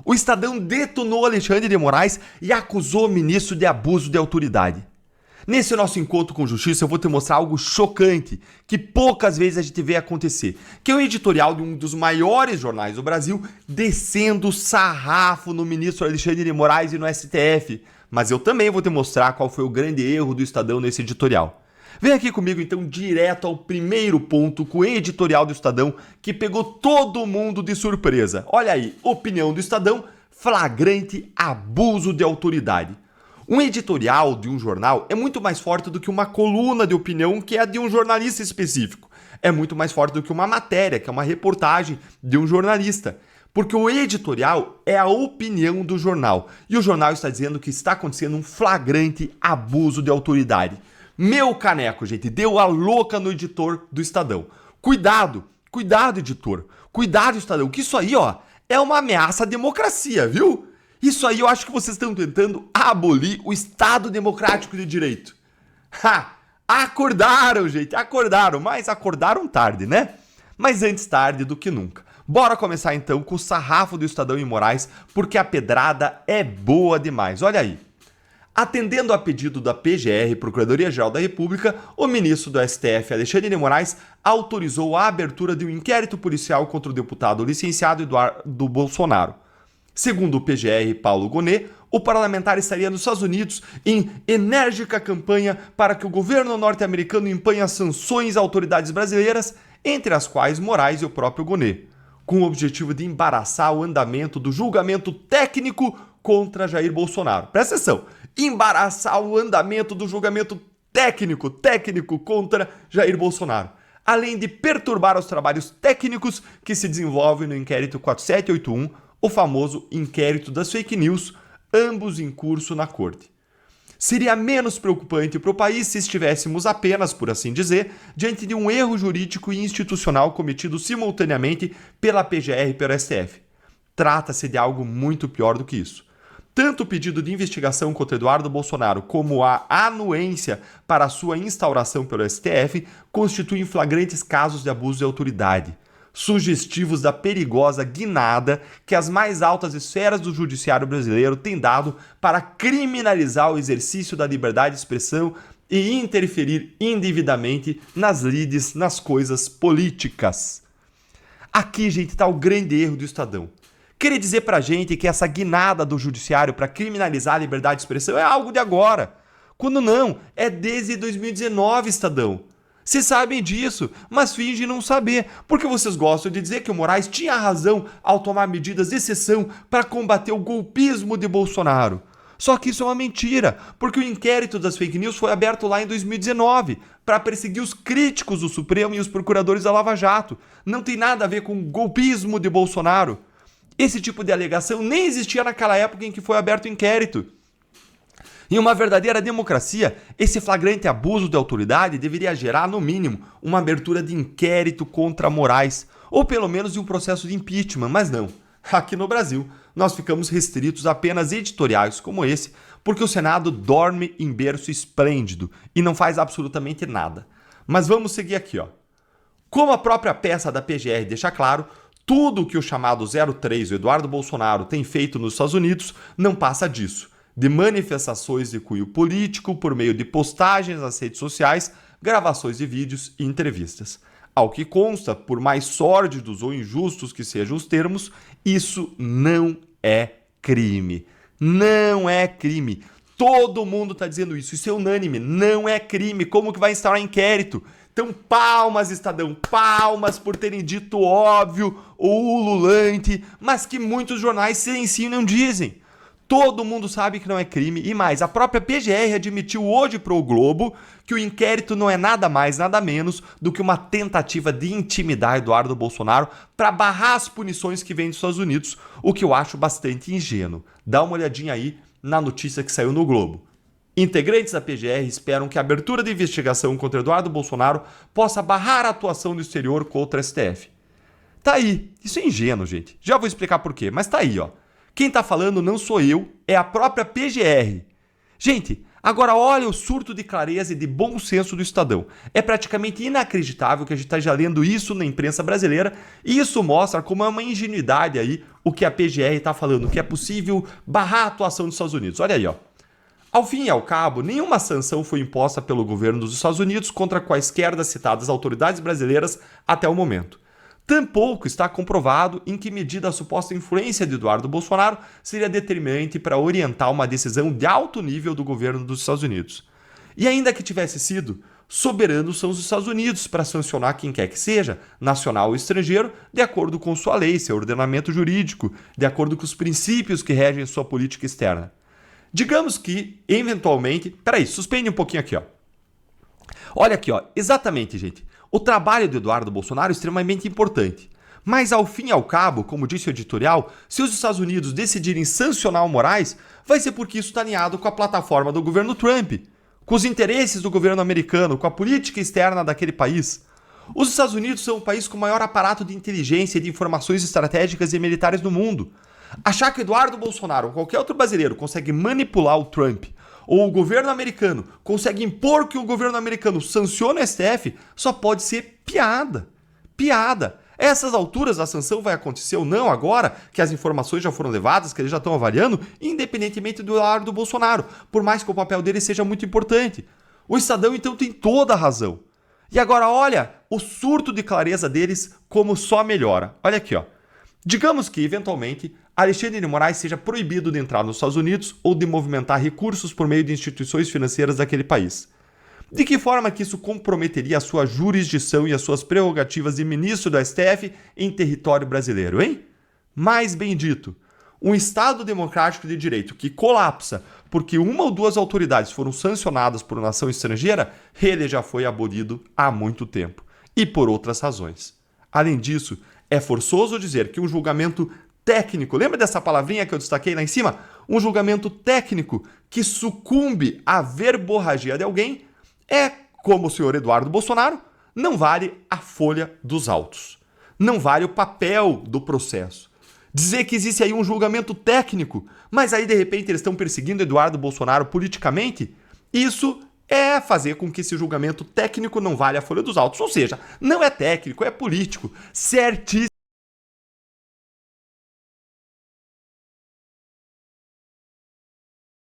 O Estadão detonou Alexandre de Moraes e acusou o ministro de abuso de autoridade. Nesse nosso encontro com justiça eu vou te mostrar algo chocante que poucas vezes a gente vê acontecer, que é o editorial de um dos maiores jornais do Brasil descendo sarrafo no ministro Alexandre de Moraes e no STF. Mas eu também vou te mostrar qual foi o grande erro do Estadão nesse editorial. Vem aqui comigo então direto ao primeiro ponto com o editorial do Estadão que pegou todo mundo de surpresa. Olha aí, opinião do Estadão, flagrante abuso de autoridade. Um editorial de um jornal é muito mais forte do que uma coluna de opinião que é de um jornalista específico. É muito mais forte do que uma matéria, que é uma reportagem de um jornalista. Porque o editorial é a opinião do jornal. E o jornal está dizendo que está acontecendo um flagrante abuso de autoridade. Meu caneco, gente, deu a louca no editor do Estadão. Cuidado, editor. Cuidado, Estadão, que isso aí, ó, é uma ameaça à democracia, viu? Isso aí eu acho que vocês estão tentando abolir o Estado Democrático de Direito. Ha! Acordaram, gente, acordaram, mas acordaram tarde, né? Mas antes tarde do que nunca. Bora começar então com o sarrafo do Estadão em Moraes, porque a pedrada é boa demais. Olha aí. Atendendo a pedido da PGR, Procuradoria-Geral da República, o ministro do STF, Alexandre de Moraes, autorizou a abertura de um inquérito policial contra o deputado licenciado Eduardo Bolsonaro. Segundo o PGR Paulo Gonet, o parlamentar estaria nos Estados Unidos em enérgica campanha para que o governo norte-americano imponha sanções a autoridades brasileiras, entre as quais Moraes e o próprio Gonet, com o objetivo de embaraçar o andamento do julgamento técnico contra Jair Bolsonaro. Presta atenção, embaraçar o andamento do julgamento técnico contra Jair Bolsonaro, além de perturbar os trabalhos técnicos que se desenvolvem no inquérito 4781, o famoso inquérito das fake news, ambos em curso na corte. Seria menos preocupante para o país se estivéssemos apenas, por assim dizer, diante de um erro jurídico e institucional cometido simultaneamente pela PGR e pelo STF. Trata-se de algo muito pior do que isso. Tanto o pedido de investigação contra Eduardo Bolsonaro como a anuência para a sua instauração pelo STF constituem flagrantes casos de abuso de autoridade, sugestivos da perigosa guinada que as mais altas esferas do judiciário brasileiro têm dado para criminalizar o exercício da liberdade de expressão e interferir indevidamente nas lides, nas coisas políticas. Aqui, gente, está o grande erro do Estadão. Querer dizer pra gente que essa guinada do judiciário para criminalizar a liberdade de expressão é algo de agora. Quando não, é desde 2019, Estadão. Vocês sabem disso, mas fingem não saber, porque vocês gostam de dizer que o Moraes tinha razão ao tomar medidas de exceção para combater o golpismo de Bolsonaro. Só que isso é uma mentira, porque o inquérito das fake news foi aberto lá em 2019 para perseguir os críticos do Supremo e os procuradores da Lava Jato. Não tem nada a ver com o golpismo de Bolsonaro. Esse tipo de alegação nem existia naquela época em que foi aberto o inquérito. Em uma verdadeira democracia, esse flagrante abuso de autoridade deveria gerar, no mínimo, uma abertura de inquérito contra Moraes, ou pelo menos de um processo de impeachment, mas não. Aqui no Brasil, nós ficamos restritos a apenas editoriais como esse, porque o Senado dorme em berço esplêndido e não faz absolutamente nada. Mas vamos seguir aqui, ó. Como a própria peça da PGR deixa claro, tudo o que o chamado 03, o Eduardo Bolsonaro, tem feito nos Estados Unidos não passa disso. De manifestações de cunho político por meio de postagens nas redes sociais, gravações de vídeos e entrevistas. Ao que consta, por mais sórdidos ou injustos que sejam os termos, isso não é crime. Não é crime. Todo mundo está dizendo isso. Isso é unânime. Não é crime. Como que vai instaurar inquérito? Então, palmas, Estadão, palmas por terem dito óbvio ou ululante, mas que muitos jornais silenciam e não dizem. Todo mundo sabe que não é crime e mais, a própria PGR admitiu hoje para o Globo que o inquérito não é nada mais, nada menos do que uma tentativa de intimidar Eduardo Bolsonaro para barrar as punições que vêm dos Estados Unidos, o que eu acho bastante ingênuo. Dá uma olhadinha aí na notícia que saiu no Globo. Integrantes da PGR esperam que a abertura de investigação contra Eduardo Bolsonaro possa barrar a atuação do exterior contra o STF. Tá aí, isso é ingênuo, gente. Já vou explicar por quê, mas tá aí, ó. Quem tá falando não sou eu, é a própria PGR. Gente, Agora olha o surto de clareza e de bom senso do Estadão. É praticamente inacreditável que a gente esteja lendo isso na imprensa brasileira e isso mostra como é uma ingenuidade aí o que a PGR está falando, que é possível barrar a atuação dos Estados Unidos. Olha aí, ó. Ao fim e ao cabo, nenhuma sanção foi imposta pelo governo dos Estados Unidos contra quaisquer das citadas autoridades brasileiras até o momento. Tampouco está comprovado em que medida a suposta influência de Eduardo Bolsonaro seria determinante para orientar uma decisão de alto nível do governo dos Estados Unidos. E ainda que tivesse sido, soberanos são os Estados Unidos para sancionar quem quer que seja, nacional ou estrangeiro, de acordo com sua lei, seu ordenamento jurídico, de acordo com os princípios que regem sua política externa. Digamos que, eventualmente... Peraí, suspende um pouquinho aqui, ó. Olha aqui, ó. Exatamente, gente. O trabalho do Eduardo Bolsonaro é extremamente importante. Mas, ao fim e ao cabo, como disse o editorial, se os Estados Unidos decidirem sancionar o Moraes, vai ser porque isso está alinhado com a plataforma do governo Trump, com os interesses do governo americano, com a política externa daquele país. Os Estados Unidos são o país com o maior aparato de inteligência e de informações estratégicas e militares do mundo. Achar que Eduardo Bolsonaro ou qualquer outro brasileiro consegue manipular o Trump ou o governo americano consegue impor que o governo americano sancione o STF só pode ser piada. Piada. A essas alturas a sanção vai acontecer ou não agora que as informações já foram levadas, que eles já estão avaliando, independentemente do Eduardo Bolsonaro, por mais que o papel dele seja muito importante. O Estadão então tem toda a razão. E agora olha o surto de clareza deles como só melhora. Olha aqui, ó. Digamos que, eventualmente, Alexandre de Moraes seja proibido de entrar nos Estados Unidos ou de movimentar recursos por meio de instituições financeiras daquele país. De que forma que isso comprometeria a sua jurisdição e as suas prerrogativas de ministro do STF em território brasileiro, hein? Mais bem dito, um Estado democrático de direito que colapsa porque uma ou duas autoridades foram sancionadas por nação estrangeira, ele já foi abolido há muito tempo, e por outras razões. Além disso, é forçoso dizer que um julgamento técnico, lembra dessa palavrinha que eu destaquei lá em cima? Um julgamento técnico que sucumbe à verborragia de alguém é, como o senhor Eduardo Bolsonaro, não vale a folha dos autos. Não vale o papel do processo. Dizer que existe aí um julgamento técnico, mas aí de repente eles estão perseguindo Eduardo Bolsonaro politicamente, isso é fazer com que esse julgamento técnico não valha a folha dos autos. Ou seja, não é técnico, é político. Certíssimo.